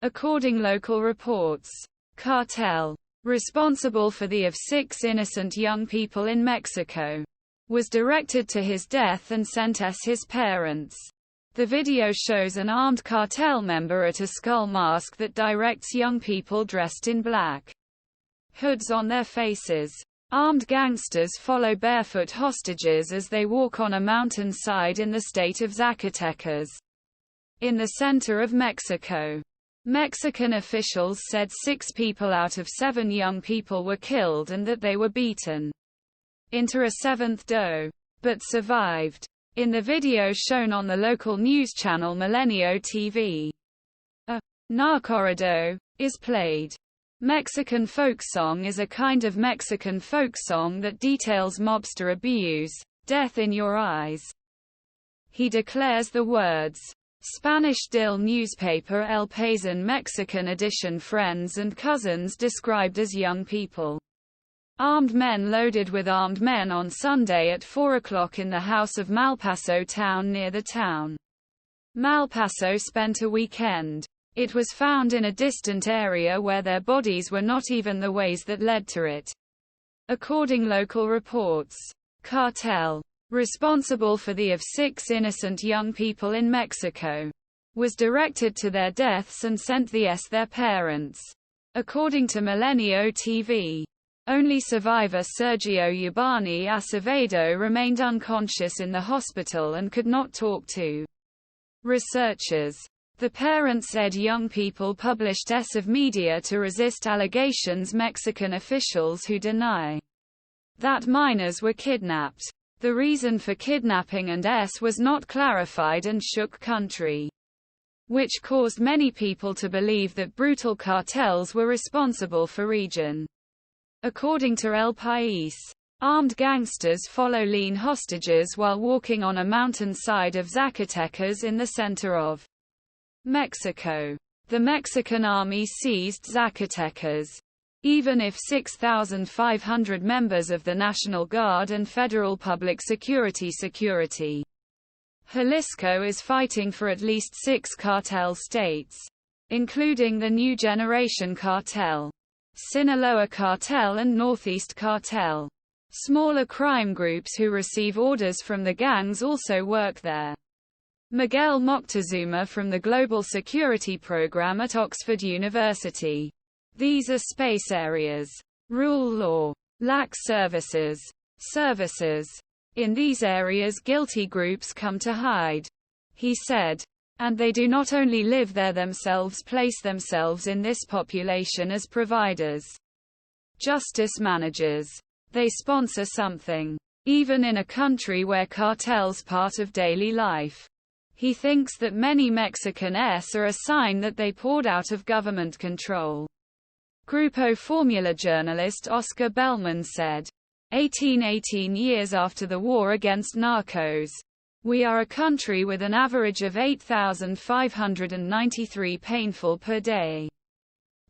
according local reports. Cartel, responsible for the of 6 innocent young people in Mexico, was directed to his death and sent as his parents. The video shows an armed cartel member at a skull mask that directs young people dressed in black hoods on their faces. Armed gangsters follow barefoot hostages as they walk on a mountainside in the state of Zacatecas, in the center of Mexico. Mexican officials said 6 people out of 7 young people were killed and that they were beaten into a 7th doe, but survived. In the video shown on the local news channel Milenio TV, a narcorrido is played. Mexican folk song is a kind of Mexican folk song that details mobster abuse, death in your eyes. He declares the words. Spanish Dill newspaper El País Mexican edition friends and cousins described as young people. Armed men loaded with armed men on Sunday at 4 o'clock in the house of Malpaso town near the town. Malpaso spent a weekend. It was found in a distant area where their bodies were not even the ways that led to it, according local reports. Cartel, responsible for the of 6 innocent young people in Mexico, was directed to their deaths and sent their parents, according to Milenio TV. Only survivor Sergio Yabani Acevedo remained unconscious in the hospital and could not talk to researchers. The parents said young people published of media to resist allegations Mexican officials who deny that minors were kidnapped. The reason for kidnapping and was not clarified and shook country, which caused many people to believe that brutal cartels were responsible for region. According to El País, armed gangsters follow lean hostages while walking on a mountainside of Zacatecas in the center of Mexico. The Mexican army seized Zacatecas. Even if 6,500 members of the National Guard and Federal Public Security Jalisco is fighting for at least 6 cartel states, including the New Generation Cartel, Sinaloa Cartel and Northeast Cartel. Smaller crime groups who receive orders from the gangs also work there. Miguel Moctezuma from the Global Security Program at Oxford University. These are space areas. Rule law. Lack services. In these areas guilty groups come to hide, he said. And they do not only live there themselves, place themselves in this population as providers, justice managers. They sponsor something. Even in a country where cartels part of daily life. He thinks that many Mexican are a sign that they poured out of government control. Grupo Formula journalist Oscar Bellman said, 18 years after the war against narcos, we are a country with an average of 8,593 painful per day.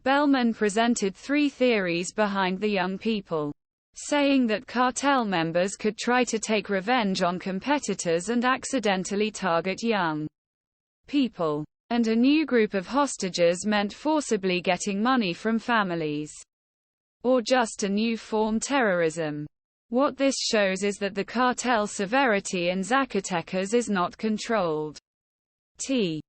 Bellman presented 3 theories behind the young people, saying that cartel members could try to take revenge on competitors and accidentally target young people, and a new group of hostages meant forcibly getting money from families, or just a new form terrorism. What this shows is that the cartel severity in Zacatecas is not controlled. T.